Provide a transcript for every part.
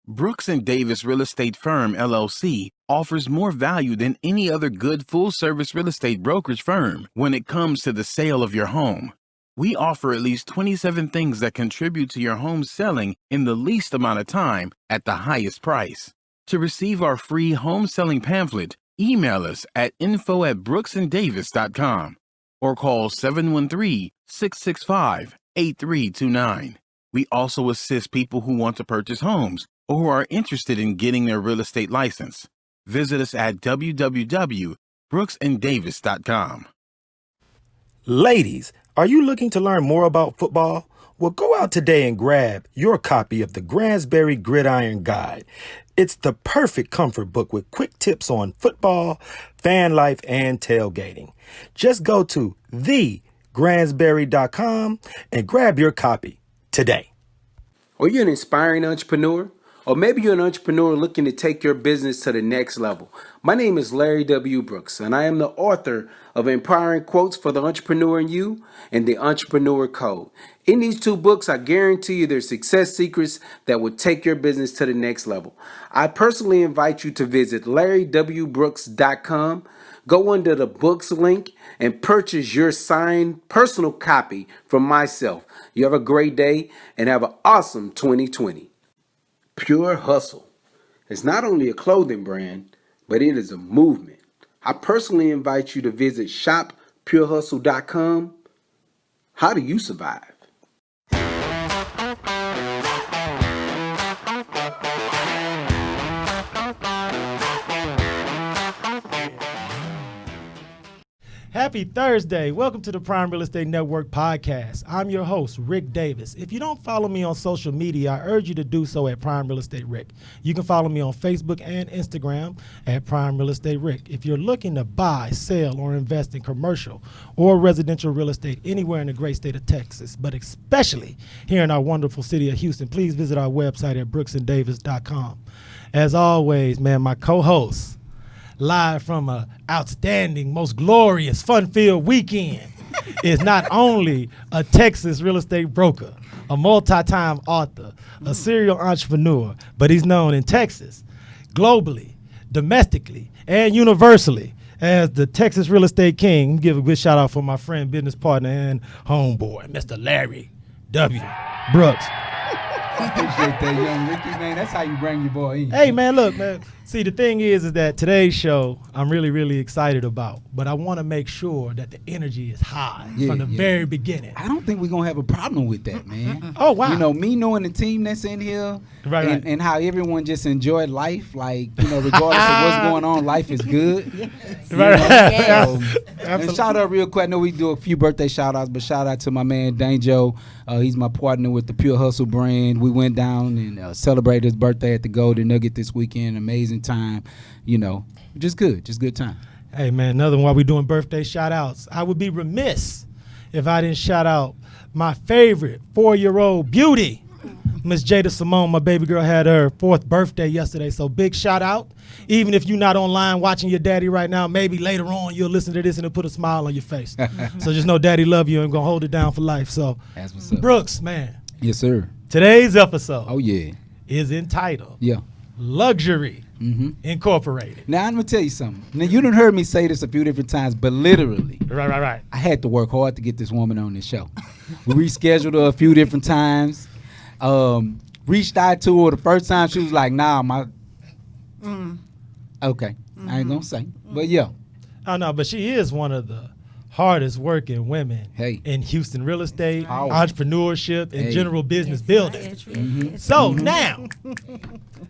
Brooks and Davis Real Estate Firm, LLC, offers more value than any other good full-service real estate brokerage firm when it comes to the sale of your home. We offer at least 27 things that contribute to your home selling in the least amount of time at the highest price. To receive our free home selling pamphlet, email us at info@brooksanddavis.com or call 713-665-8329. We also assist people who want to purchase homes or who are interested in getting their real estate license. Visit us at www.brooksanddavis.com. Ladies, are you looking to learn more about football? Well, go out today and grab your copy of the Gransberry Gridiron Guide. It's the perfect comfort book with quick tips on football, fan life, and tailgating. Just go to thegransberry.com and grab your copy today. Are you an inspiring entrepreneur? Or maybe you're an entrepreneur looking to take your business to the next level. My name is Larry W. Brooks, and I am the author of Empowering Quotes for the Entrepreneur in You and The Entrepreneur Code. In these two books, I guarantee you there's success secrets that will take your business to the next level. I personally invite you to visit LarryWBrooks.com. Go under the books link and purchase your signed personal copy from myself. You have a great day and have an awesome 2020. Pure Hustle is not only a clothing brand, but it is a movement. I personally invite you to visit shoppurehustle.com. How do you survive? Happy Thursday. Welcome to the Prime Real Estate Network podcast. I'm your host, Rick Davis. If you don't follow me on social media, I urge you to do so at Prime Real Estate Rick. You can follow me on Facebook and Instagram at Prime Real Estate Rick. If you're looking to buy, sell, or invest in commercial or residential real estate anywhere in the great state of Texas, but especially here in our wonderful city of Houston, please visit our website at brooksanddavis.com. As always, man, my co-host, live from an outstanding, most glorious, fun-filled weekend, is not only a Texas real estate broker, a multi-time author, a serial entrepreneur, but he's known in Texas, globally, domestically, and universally as the Texas Real Estate King. Give a good shout out for my friend, business partner, and homeboy, Mr. Larry W. Brooks. I appreciate that, young Ricky, man. That's how you bring your boy in. Hey, man, look, man. See, the thing is that today's show I'm really, really excited about, but I want to make sure that the energy is high from the very beginning. I don't think we're going to have a problem with that, man. Oh, wow. You know, me knowing the team that's in here and how everyone just enjoyed life, like, you know, regardless of what's going on, life is good. And shout out real quick. I know we do a few birthday shout outs, but shout out to my man, Danjo. He's my partner with the Pure Hustle brand. We went down and celebrated his birthday at the Golden Nugget this weekend. Amazing time, you know, just good time. Hey, man, another one while we're doing birthday shout outs. I would be remiss if I didn't shout out my favorite 4-year-old beauty, Miss Jada Simone. My baby girl had her 4th birthday yesterday, so big shout out. Even if you're not online watching your daddy right now, maybe later on you'll listen to this and it'll put a smile on your face. So just know daddy love you and gonna hold it down for life. So That's what's up. Brooks, man. Yes, sir. Today's episode is entitled Luxury Incorporated. Now I'm gonna tell you something. Now you done heard me say this a few different times, but literally, right. I had to work hard to get this woman on this show. We rescheduled her a few different times. Reached out to her the first time. She was like, "Nah, okay, I ain't gonna say, but yeah." Oh no, but she is one of the hardest working women in Houston real estate, entrepreneurship, and general business building. So now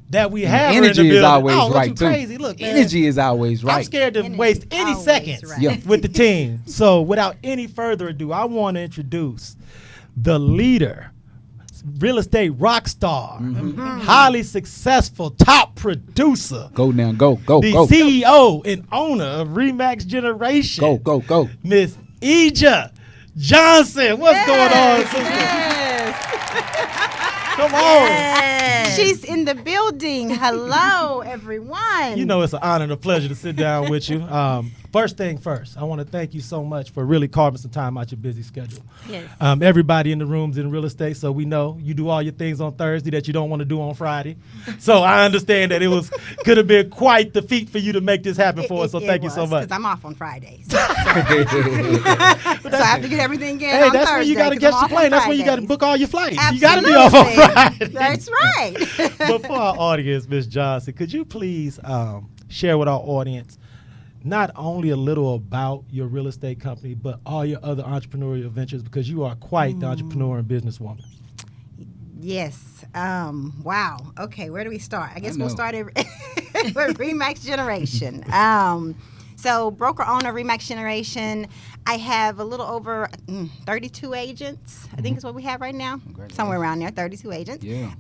that we have her in the building, is always right too. Crazy. Look, man, energy is always right. I'm scared to waste any seconds with the team. So without any further ado, I want to introduce the leader, real estate rock star, highly successful top producer. Go now, the CEO and owner of Remax Generation. Go. Miss Ige Johnson. What's going on, sister? Yes. Come on. Yes. She's in the building. Hello, everyone. You know it's an honor and a pleasure to sit down with you. First thing first, I want to thank you so much for really carving some time out your busy schedule. Yes. Everybody in the room's in real estate, so we know you do all your things on Thursday that you don't want to do on Friday. So I understand that could have been quite the feat for you to make this happen for us. So thank you so much. Because I'm off on Fridays. So I have to get everything in on that's Thursday. when you got to 'cause get I'm your off on plane. That's when you got to Fridays. book all your flights. Absolutely. You got to be off on Friday. That's right. But for our audience, Ms. Johnson, could you please share with our audience not only a little about your real estate company, but all your other entrepreneurial ventures, because you are quite the entrepreneur and businesswoman. Yes. Wow. Okay, where do we start? I guess we'll start with Remax Generation. So broker owner, Remax Generation. I have a little over 32 agents. I think is what we have right now. Somewhere around there, 32 agents. Yeah.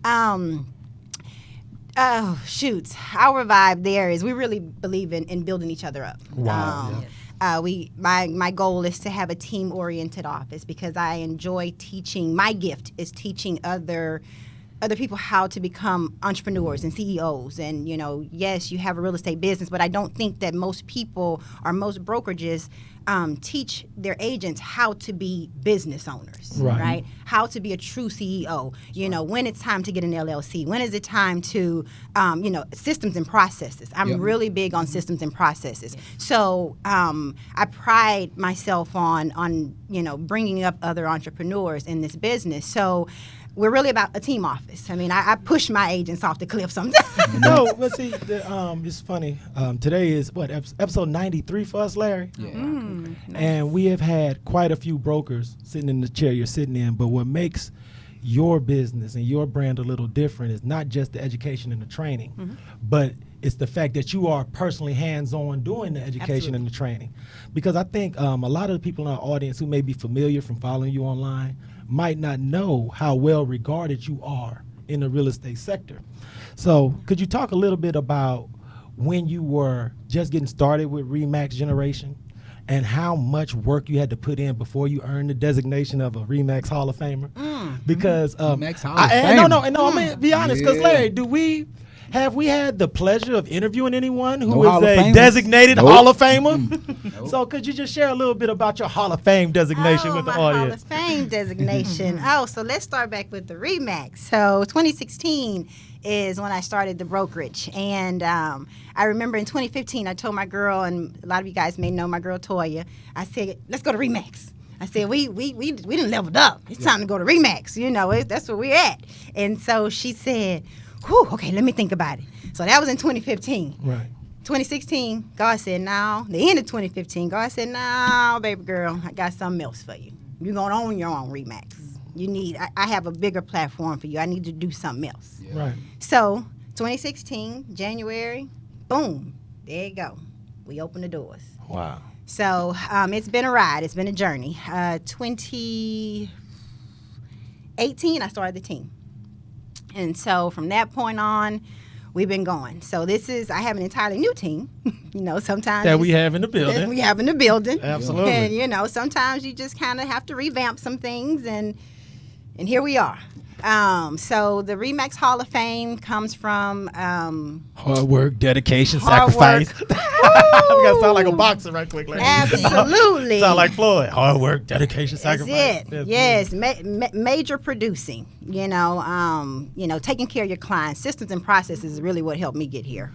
Oh, shoot. Our vibe there is we really believe in building each other up. Wow. My goal is to have a team-oriented office because I enjoy teaching. My gift is teaching other people how to become entrepreneurs and CEOs. And, yes, you have a real estate business, but I don't think that most people or most brokerages teach their agents how to be business owners, right? How to be a true CEO. When it's time to get an LLC, when is it time to, systems and processes. I'm really big on systems and processes. So I pride myself on bringing up other entrepreneurs in this business. So we're really about a team office. I mean, I push my agents off the cliff sometimes. No, but see, it's funny. Today is episode 93 for us, Larry. Yeah. Nice. And we have had quite a few brokers sitting in the chair you're sitting in. But what makes your business and your brand a little different is not just the education and the training, but it's the fact that you are personally hands-on doing the education and the training. Because I think a lot of the people in our audience who may be familiar from following you online might not know how well regarded you are in the real estate sector. So could you talk a little bit about when you were just getting started with Remax Generation and how much work you had to put in before you earned the designation of a Remax Hall of Famer? Because Remax Hall of Famer. I'm gonna be honest, because Larry, have we had the pleasure of interviewing anyone who is a designated Hall of Famer? So could you just share a little bit about your Hall of Fame designation with the audience? Hall of Fame designation. So let's start back with the Remax. So 2016 is when I started the brokerage. And I remember in 2015, I told my girl, and a lot of you guys may know my girl Toya, I said, let's go to Remax. I said, we done leveled up. It's time to go to Remax. That's where we're at. And so she said, whew, okay, let me think about it. So that was in 2015. Right. 2016, God said, no. The end of 2015, God said, no, baby girl, I got something else for you. You're going to own your own Remax. I have a bigger platform for you. I need to do something else. Yeah. Right. So 2016, January, boom, there you go. We opened the doors. Wow. So it's been a ride. It's been a journey. 2018, I started the team. And so from that point on, we've been going. So I have an entirely new team. Sometimes that we have in the building. We have in the building. Absolutely. And sometimes you just kind of have to revamp some things, and here we are. So the Remax Hall of Fame comes from hard work, dedication, sacrifice. We gotta sound like a boxer right quick. Absolutely. Sound like Floyd. Hard work, dedication, sacrifice. That's it. Yes, major producing. Taking care of your clients. Systems and processes is really what helped me get here.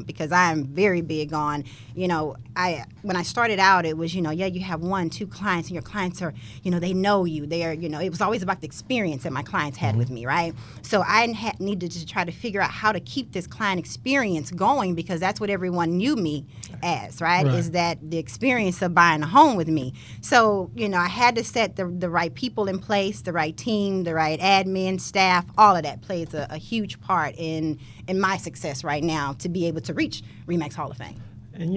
Because I am very big on, when I started out, it was, you have 1-2 clients, and your clients are, they know you. They are, it was always about the experience that my clients had with me, right? So I needed to try to figure out how to keep this client experience going, because that's what everyone knew me as, right? Is that the experience of buying a home with me. So, I had to set the right people in place, the right team, the right admin, staff, all of that plays a huge part in my success right now to be able to reach Remax Hall of Fame. And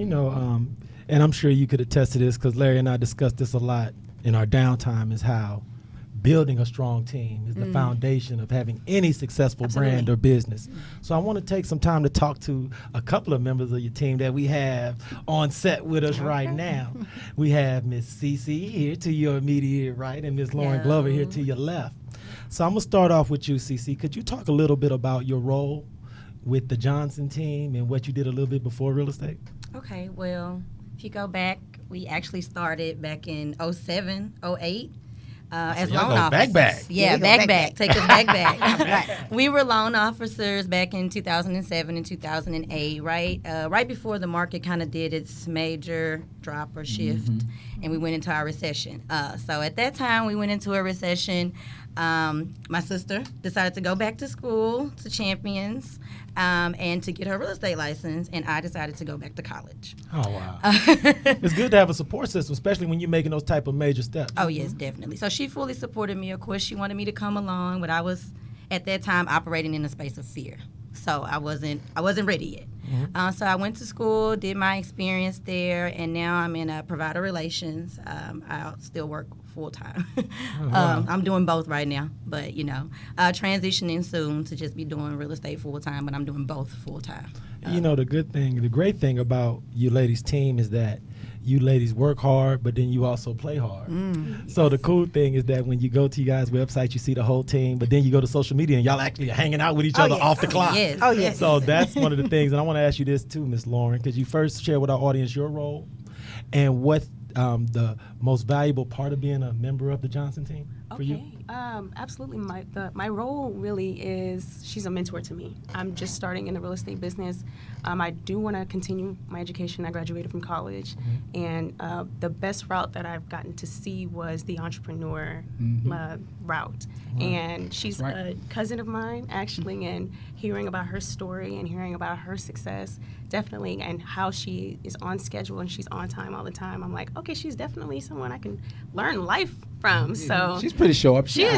and I'm sure you could attest to this, because Larry and I discussed this a lot in our downtime, is how building a strong team is the foundation of having any successful brand or business. So I want to take some time to talk to a couple of members of your team that we have on set with us right now. We have Miss CeCe here to your immediate right, and Miss Lauryn Glover here to your left. So I'm going to start off with you, CeCe. Could you talk a little bit about your role with the Johnson team and what you did a little bit before real estate? Okay, well, If you go back, we actually started back in 07, 08. As y'all loan go officers. back. Yeah, we go back. Take us back. We were loan officers back in 2007 and 2008, right? Right before the market kind of did its major drop or shift, and we went into our recession. So at that time, we went into a recession. My sister decided to go back to school to Champions and to get her real estate license, and I decided to go back to college. Oh, wow. It's good to have a support system, especially when you're making those type of major steps. Oh, yes, definitely. So she fully supported me. Of course, she wanted me to come along, but I was, at that time, operating in a space of fear. So I wasn't ready yet. So I went to school, did my experience there, and now I'm in provider relations. I still work full time. I'm doing both right now, but transitioning soon to just be doing real estate full time. But I'm doing both full time. The great thing about you ladies' team is that you ladies work hard, but then you also play hard. So the cool thing is that when you go to you guys' website, you see the whole team, but then you go to social media and y'all actually are hanging out with each other off the clock. Yes. Oh, yes. So that's one of the things, and I want to ask you this too, Miss Lauryn, because you first share with our audience your role and what the most valuable part of being a member of the Johnson team for you. Absolutely. My role really is, she's a mentor to me. I'm just starting in the real estate business. I do want to continue my education. I graduated from college, and the best route that I've gotten to see was the entrepreneur route. And she's a cousin of mine, actually, and hearing about her story and hearing about her success, definitely, and how she is on schedule and she's on time all the time, I'm like, okay, she's definitely someone I can learn life from. So She's pretty sharp. She's so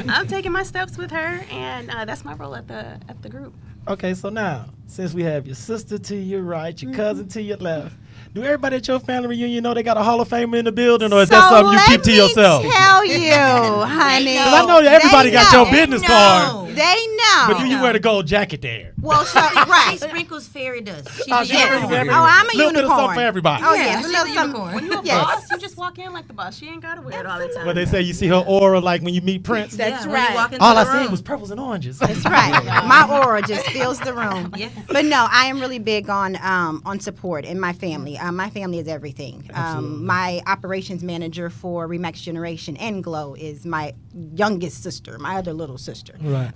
I'm taking my steps with her, and that's my role at the group. Okay, so now, since we have your sister to your right, your cousin to your left, do everybody at your family reunion know they got a Hall of Famer in the building, or is that something you keep to yourself? Tell you, honey. Because I know that everybody got your business card, They know. but do you wear the gold jacket there? Well, so, She right. sprinkles fairy dust. She's Oh, a she sprinkles unicorn. everything. Oh, I'm a Little bit of something unicorn. for everybody. Oh, Yeah, yes. she's a a little unicorn. something. You a Yes. boss? You just walk in like the boss. You ain't got to wear it all the time. But they say you see her aura like when you meet Prince. That's When you right. walk into All the I seen room. was purples and oranges. That's right. My aura just fills the room. Yeah. But no, I am really big on support in my family. My family is everything. My operations manager for Remax Generation and Glow is my youngest sister, my other little sister. Right.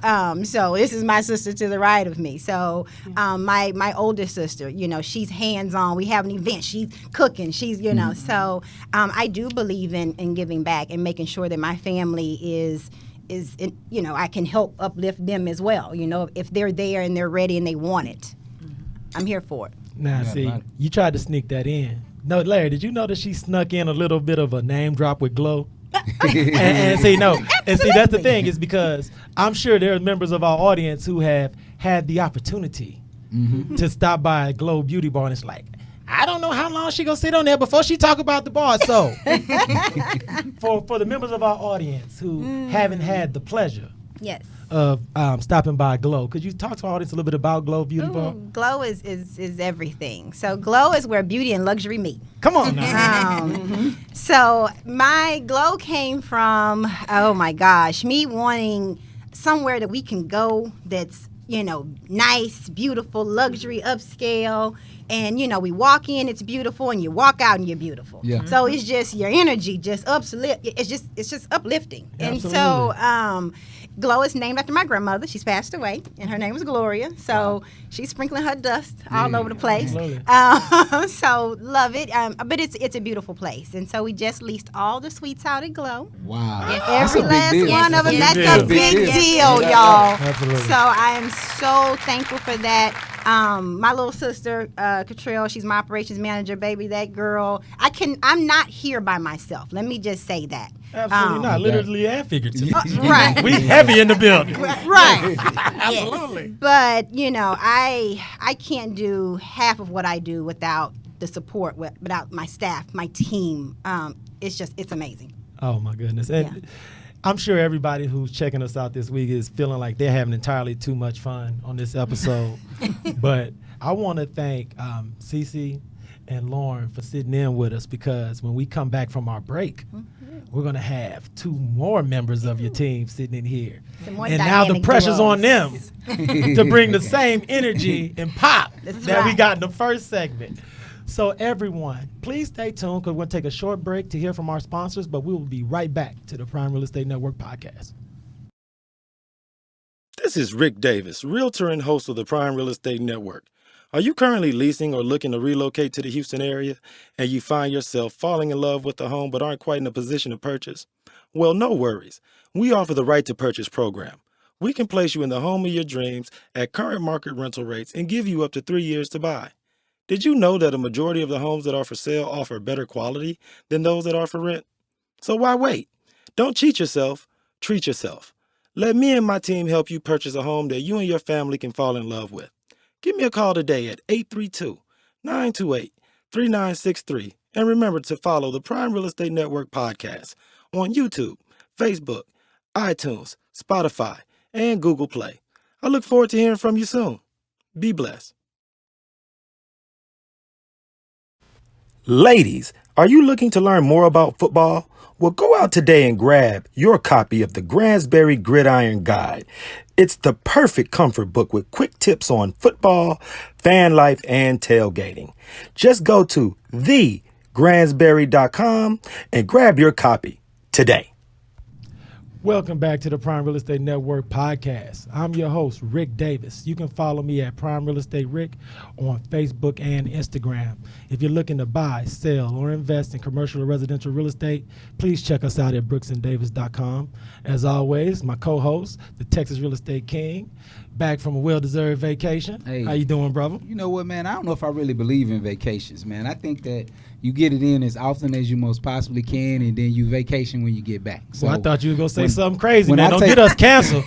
So this is my sister to the right of me. So my oldest sister, she's hands on. We have an event. She's cooking. She's So I do believe in giving back and making sure that my family is I can help uplift them as well. If they're there and they're ready and they want it, I'm here for it. Now, see, you tried to sneak that in. No, Larry, did you know that she snuck in a little bit of a name drop with Glow? and see, that's the thing, is because I'm sure there are members of our audience who have had the opportunity to stop by a Glow Beauty Bar, and it's like, I don't know how long she gonna sit on there before she talk about the bar. So, for the members of our audience who haven't had the pleasure Yes. of stopping by Glow, could you talk to our audience a little bit about Glow Beauty Bar? Glow is everything. So Glow is where beauty and luxury meet. Come on now. So my Glow came from, oh my gosh, me wanting somewhere that we can go that's, nice, beautiful, luxury, upscale. And, we walk in, it's beautiful, and you walk out and you're beautiful. Yeah. So it's just your energy just it's just uplifting. And Absolutely. so Glow is named after my grandmother. She's passed away, and her name was Gloria. So she's sprinkling her dust all over the place. Absolutely. So love it. But it's a beautiful place. And so we just leased all the suites out at Glow. Wow. Every last one of them. Yes, That's a big big deal. deal, Yeah. y'all. Absolutely. So I am so thankful for that. My little sister, Catrell, she's my operations manager, baby. That girl, I'm not here by myself. Let me just say that. Absolutely not, literally and figuratively. Right. We heavy in the building. Right. Absolutely. But, I can't do half of what I do without the support, without my staff, my team. It's amazing. Oh my goodness. And I'm sure everybody who's checking us out this week is feeling like they're having entirely too much fun on this episode. But I want to thank CeCe and Lauryn for sitting in with us, because when we come back from our break, we're going to have two more members of your team sitting in here. Some more And now the dynamic pressure's on them duos. to bring the same energy and pop that we got in the first segment. So everyone, please stay tuned because we're going to take a short break to hear from our sponsors, but we will be right back to the Prime Real Estate Network podcast. This is Rick Davis, realtor and host of the Prime Real Estate Network. Are you currently leasing or looking to relocate to the Houston area and you find yourself falling in love with a home but aren't quite in a position to purchase? Well, no worries. We offer the Right to Purchase program. We can place you in the home of your dreams at current market rental rates and give you up to 3 years to buy. Did you know that a majority of the homes that are for sale offer better quality than those that are for rent? So why wait? Don't cheat yourself, treat yourself. Let me and my team help you purchase a home that you and your family can fall in love with. Give me a call today at 832-928-3963. And remember to follow the Prime Real Estate Network podcast on YouTube, Facebook, iTunes, Spotify, and Google Play. I look forward to hearing from you soon. Be blessed. Ladies, are you looking to learn more about football? Well, go out today and grab your copy of the Gransberry Gridiron Guide. It's the perfect comfort book with quick tips on football, fan life, and tailgating. Just go to thegransberry.com and grab your copy today. Welcome back to the Prime Real Estate Network podcast. I'm your host, Rick Davis. You can follow me at Prime Real Estate Rick on Facebook and Instagram. If you're looking to buy, sell, or invest in commercial or residential real estate, please check us out at brooksanddavis.com. As always, my co-host, the Texas Real Estate King, back from a well-deserved vacation. Hey. How you doing, brother? You know what, man? I don't know if I really believe in vacations, man. I think that you get it in as often as you most possibly can, and then you vacation when you get back. So Well, I thought you were going to say something crazy, when man. I Don't take- get us canceled.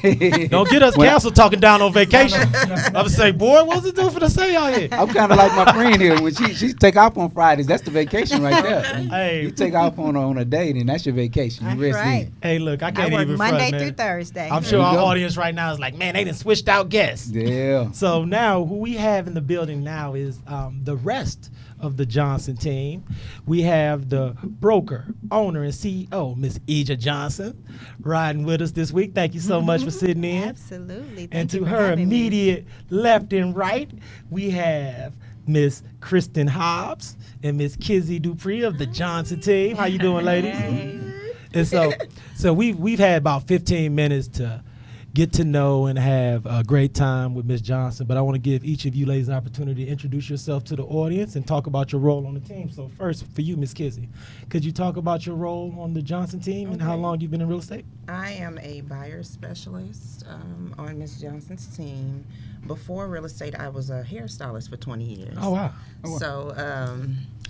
Don't get us When I- canceled talking down on vacation. I would say, boy, what's it doing for the say out here? I'm kind of like my friend here. When she take off on Fridays, that's the vacation right there. Hey. You take off on a day, then that's your vacation. You That's rest right. in. Hey, look, I I can't work even Monday front, man. through Thursday. I'm sure There you our go. audience right now is like, man, they done switched out guests. Yeah. So now who we have in the building now is the rest of the Johnson team. We have the broker, owner, and CEO, Miss Ige Johnson, riding with us this week. Thank you so much for sitting in. Absolutely. Thank And you to for her having me. immediate left and right, we have Miss Christin Hobbs and Miss Kizzy Dupree of the Johnson team. How you doing, ladies? And so we've had about 15 minutes to get to know and have a great time with Miss Johnson. But I want to give each of you ladies an opportunity to introduce yourself to the audience and talk about your role on the team. So first, for you, Miss Kizzy, could you talk about your role on the Johnson team and how Okay. long you've been in real estate? I am a buyer specialist on Miss Johnson's team. Before real estate, I was a hairstylist for 20 years. Oh, wow. So, I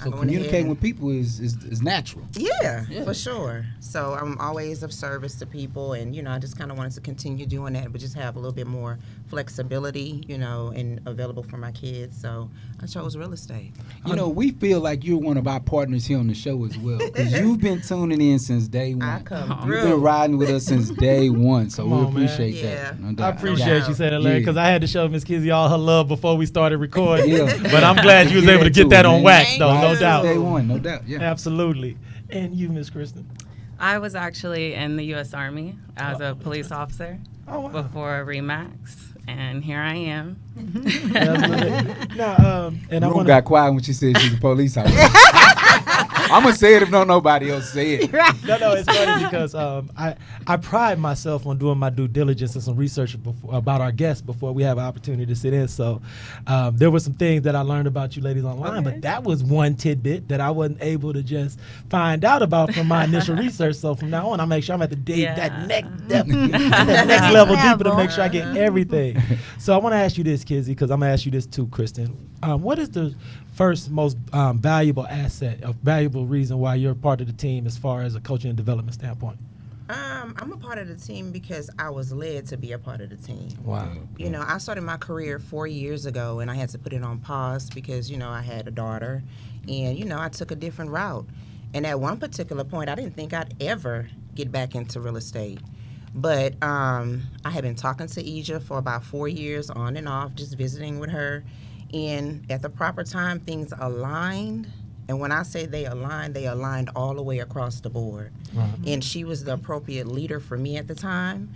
So went communicating ahead with people is natural. yeah, for sure. So I'm always of service to people, and I just kind of wanted to continue doing that, but just have a little bit more flexibility, and available for my kids. So I chose real estate. You know, we feel like you're one of our partners here on the show as well, because you've been tuning in since day one. I come You've through. been riding with us since day one, so Come we on, man. appreciate Yeah. that. No I doubt. appreciate you saying that, Larry, Yeah. because I had to show Miss Kizzy all her love before we started recording. Yeah. But I'm glad you was Get able to that get to that it, on man. wax, Thank though, you. no Since doubt. Day one, no doubt. Yeah. Absolutely. And you, Miss Kristen? I was actually in the U.S. Army as a police officer Oh, wow. before Remax, and here I am. Absolutely. Now, and I Room want got quiet when she said she's a police officer. I'm gonna say it if nobody else say it. No, it's funny because I pride myself on doing my due diligence and some research about our guests before we have an opportunity to sit in. So there were some things that I learned about you ladies online, but that was one tidbit that I wasn't able to just find out about from my initial research. So from now on, I make sure I'm at the dig that next depth, that next level deeper to make sure I get everything. So I want to ask you this, Kizzy, because I'm gonna ask you this too, Kristen. What is the first most valuable asset, a valuable reason why you're part of the team as far as a coaching and development standpoint? I'm a part of the team because I was led to be a part of the team. Wow. I started my career 4 years ago, and I had to put it on pause because, I had a daughter, and, I took a different route. And at one particular point, I didn't think I'd ever get back into real estate. But I had been talking to Ige for about 4 years, on and off, just visiting with her. And at the proper time, things aligned, And when I say they aligned all the way across the board. And she was the appropriate leader for me at the time.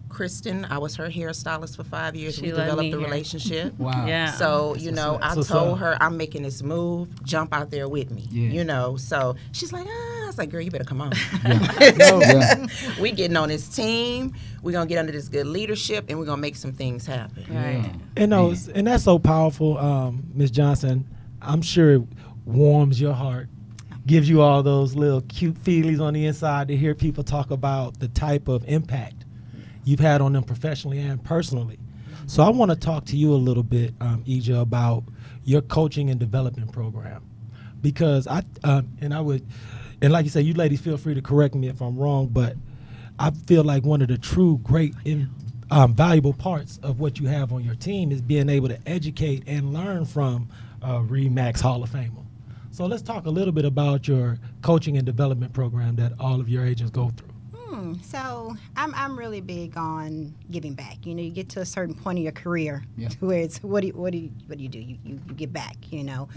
Christin, I was her hairstylist for 5 years. She We let developed me a hair. relationship. Wow. Yeah. So, you know, I So told her, I'm making this move, jump out there with me. Yeah. You know, so she's like, I was like, girl, you better come on. Yeah. We getting on this team. We're going to get under this good leadership, and we're going to make some things happen. Right. And and that's so powerful, Ms. Johnson. I'm sure it warms your heart, gives you all those little cute feelings on the inside to hear people talk about the type of impact you've had on them professionally and personally. So I want to talk to you a little bit, Ige, about your coaching and development program, because like you say, you ladies feel free to correct me if I'm wrong, but I feel like one of the true great valuable parts of what you have on your team is being able to educate and learn from RE/MAX Hall of Famer. So let's talk a little bit about your coaching and development program that all of your agents go through. So I'm really big on giving back. You know, you get to a certain point in your career where it's what do you do? You give back. You know,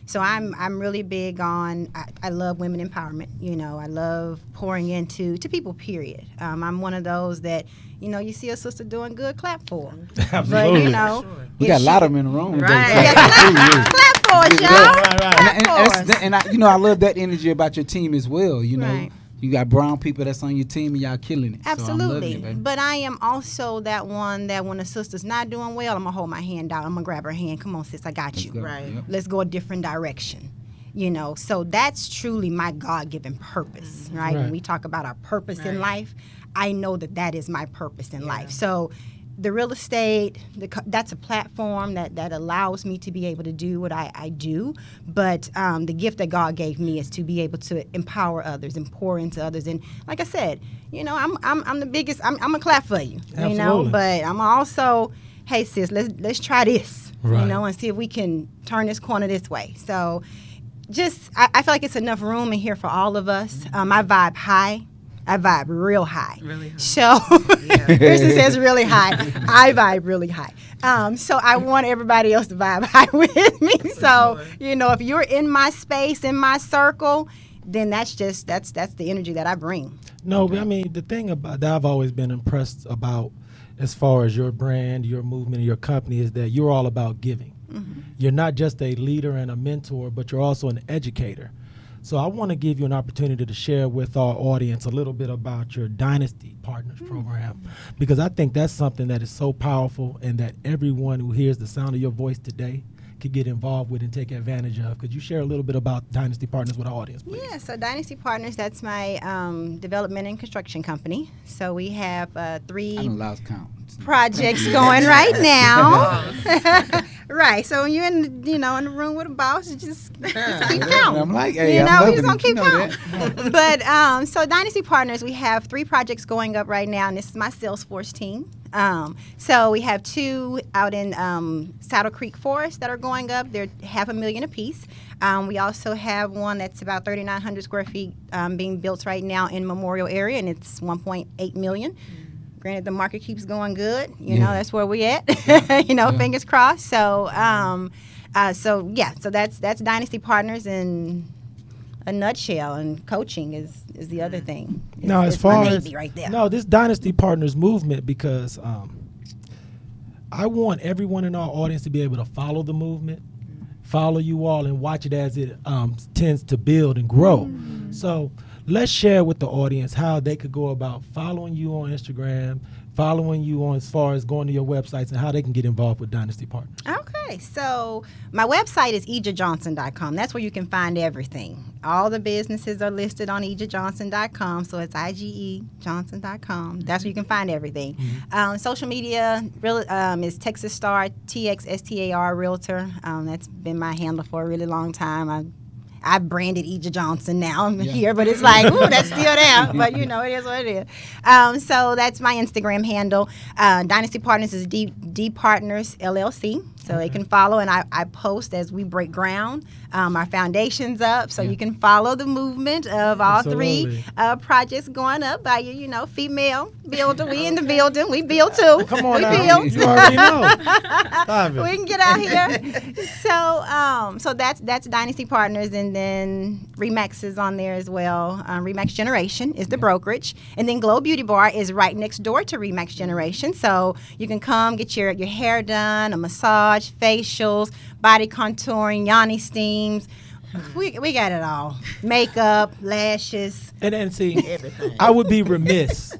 so I'm really big on. I love women empowerment. You know, I love pouring into people. Period. I'm one of those that, you know, you see a sister doing good, clap for her. But you know, We got a lot of them in the room. Right. Clap for us, y'all. Right. And I, you know, I love that energy about your team as well. You know, Right. you got brown people that's on your team and y'all killing it. Absolutely. So I'm loving it, baby. But I am also that one that when a sister's not doing well, I'm going to hold my hand out. I'm going to grab her hand. Come on, sis, I got you. Go. Right. Yep. Let's go a different direction. You know, so that's truly my God-given purpose, right? When we talk about our purpose in life, I know that is my purpose in life. So the real estate, that's a platform that allows me to be able to do what I do. But the gift that God gave me is to be able to empower others and pour into others. And like I said, you know, I'm the biggest. I'm gonna clap for you, you know. But I'm also, hey sis, let's try this, you know, and see if we can turn this corner this way. So just I feel like it's enough room in here for all of us. I vibe high. I vibe real high. Really high. So, Christin says really high. I vibe really high. So I want everybody else to vibe high with me. So, you know, if you're in my space, in my circle, then that's the energy that I bring. No, but I mean, the thing about that I've always been impressed about as far as your brand, your movement, and your company is that you're all about giving. You're not just a leader and a mentor, but you're also an educator. So I want to give you an opportunity to share with our audience a little bit about your Dynasty Partners program, because I think that's something that is so powerful and that everyone who hears the sound of your voice today could get involved with and take advantage of. Could you share a little bit about Dynasty Partners with our audience, please? Yeah, so Dynasty Partners, that's my development and construction company. So we have three I done lost count. projects going right now. Right, so when you're in the room with a boss, you just keep counting. I'm like, hey, You I'm know, loving he's gonna it. keep You know counting. But so Dynasty Partners, we have 3 projects going up right now, and this is my Salesforce team. So we have 2 out in Saddle Creek Forest that are going up. They're $500,000 a piece. We also have one that's about 3,900 square feet being built right now in Memorial area, and it's $1.8 million. Granted, the market keeps going good. You know, that's where we at. Fingers crossed. So, so that's Dynasty Partners in a nutshell, and coaching is the other thing. Now, as It's my far as baby right there. this Dynasty Partners movement, because I want everyone in our audience to be able to follow the movement, follow you all, and watch it as it tends to build and grow. So let's share with the audience how they could go about following you on Instagram, following you on as far as going to your websites, and how they can get involved with Dynasty Partners. Okay, so my website is IgeJohnson.com. That's where you can find everything. All the businesses are listed on IgeJohnson.com, so it's IgeJohnson.com. That's where you can find everything. Social media is Texas Star, TXSTAR Realtor. That's been my handle for a really long time. I branded Ige Johnson now. I'm here, but it's like, ooh, that's still there. But, it is what it is. So that's my Instagram handle. Dynasty Partners is D Partners LLC. So they can follow, and I post as we break ground. Our foundation's up, so you can follow the movement of all three projects going up by female builder. We in the building. We build too. Come on we now. build. You already know. Stop it. We can get out here. So that's Dynasty Partners, and then Remax is on there as well. Remax Generation is the brokerage, and then Glow Beauty Bar is right next door to Remax Generation. So you can come get your hair done, a massage, facials, body contouring, yoni steams. We got it all. Makeup, lashes. And see, everything. I would be remiss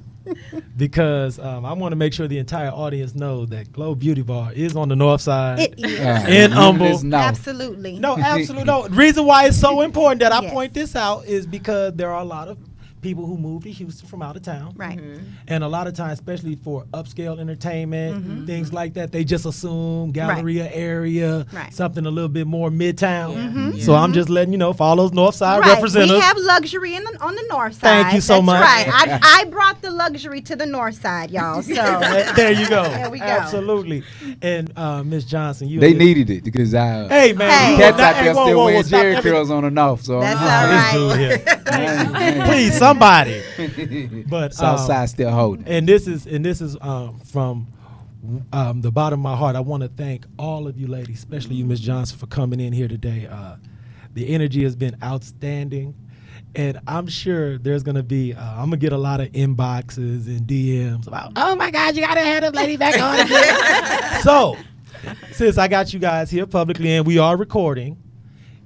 because I want to make sure the entire audience knows that Glow Beauty Bar is on the north side in Humble. No. Absolutely. No, absolutely. No. The reason why it's so important that I point this out is because there are a lot of people who move to Houston from out of town. Right. And a lot of times, especially for upscale entertainment, things like that, they just assume Galleria area, something a little bit more midtown. So I'm just letting you know, for all those north side representatives. We have luxury on the north side. Thank you so much. Right. I brought the luxury to the north side, y'all. So there you go. There we go. Absolutely. And Miss Johnson, they needed it because hey man, cats out there still wearing Jerry curls on the north. So that's all right. This dude here. Please, somebody. But Southside still holding. And this is from the bottom of my heart. I want to thank all of you ladies, especially you, Miss Johnson, for coming in here today. The energy has been outstanding, and I'm sure there's gonna be I'm gonna get a lot of inboxes and DMs about, oh my God, you gotta have this lady back on again. So since I got you guys here publicly and we are recording,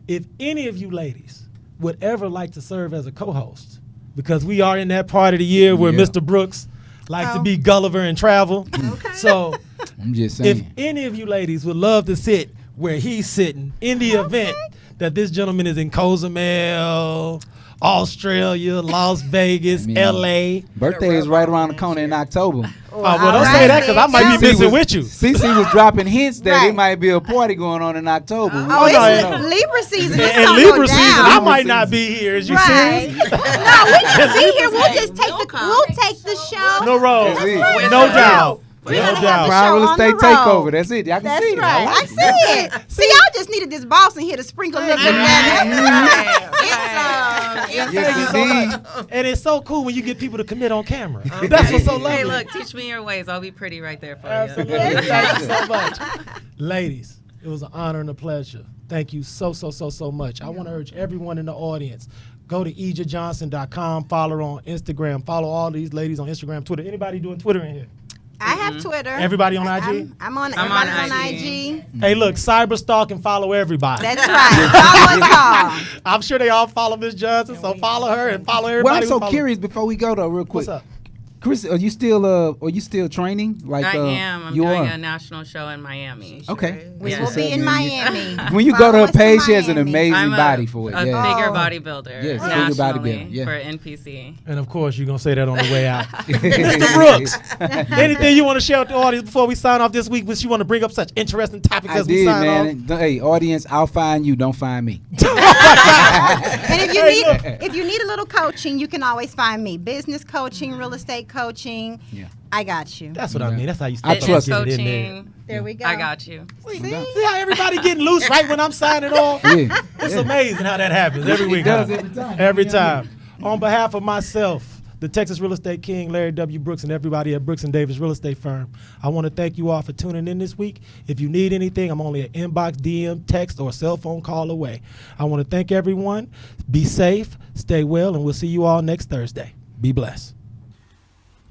if any of you ladies would ever like to serve as a co-host, because we are in that part of the year where Mr. Brooks likes to be Gulliver and travel. So I'm just saying, if any of you ladies would love to sit where he's sitting in the event that this gentleman is in Cozumel, Australia, Las Vegas, LA. Birthday is right around the corner in October. Well, don't say that because I might be missing with you. CeCe was dropping hints that it might be a party going on in October. It's Libra season. And Libra season, I might not be here. Is you serious? No, we can be here. We'll just take the show. No road. No doubt. No doubt. Prime Real Estate Takeover. That's it. Y'all can see it. Right. I see it. See, y'all just needed this boss in here to sprinkle a little bit. Yes, indeed. And it's so cool when you get people to commit on camera. That's what's so lovely. Hey, look, teach me your ways. I'll be pretty right there for Absolutely. you. Thank you so much. Ladies, it was an honor and a pleasure. Thank you so much. I want to urge everyone in the audience, go to IgeJohnson.com, follow her on Instagram, follow all these ladies on Instagram, Twitter. Anybody doing Twitter in here? I have Twitter. Everybody on IG? I'm on IG. Hey, look, cyber stalk and follow everybody. That's right. Follow us all. I'm sure they all follow Miss Johnson, so follow her and follow everybody. Well, I'm so curious before we go though, real quick. What's up? Chris, are you still training? Like I am. I'm doing a national show in Miami. Okay. We will be in Miami. When you go to her page, she has an amazing body for it. A figure bodybuilder. Yes, nationally figure bodybuilder. Yeah. For NPC. And of course, you're going to say that on the way out. Mr. Brooks, anything you want to share with the audience before we sign off this week? Which you want to bring up such interesting topics as we sign off? Hey, audience, I'll find you. Don't find me. And if you need a little coaching, you can always find me. Business coaching, real estate coaching. Yeah. I got you. That's what I mean. That's how you I trust it coaching. in there we go. I got you. See how everybody getting loose right when I'm signing off? Yeah. It's amazing how that happens every week. does every time. Every time. On behalf of myself, the Texas Real Estate King, Larry W. Brooks, and everybody at Brooks & Davis Real Estate Firm, I want to thank you all for tuning in this week. If you need anything, I'm only an inbox, DM, text, or cell phone call away. I want to thank everyone. Be safe, stay well, and we'll see you all next Thursday. Be blessed.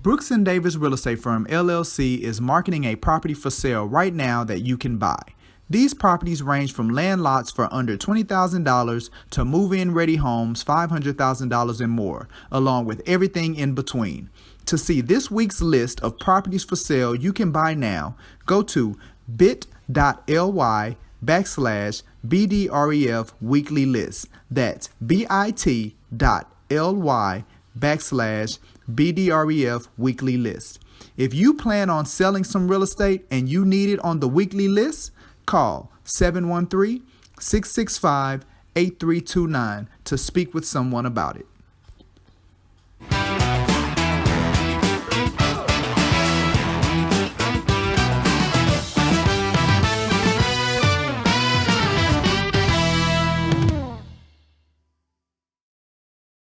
Brooks & Davis Real Estate Firm, LLC is marketing a property for sale right now that you can buy. These properties range from land lots for under $20,000 to move-in ready homes $500,000 and more, along with everything in between. To see this week's list of properties for sale you can buy now, go to bit.ly/BDREF weekly list. That's bit.ly/BDREF weekly list. If you plan on selling some real estate and you need it on the weekly list, call 713-665-8329 to speak with someone about it.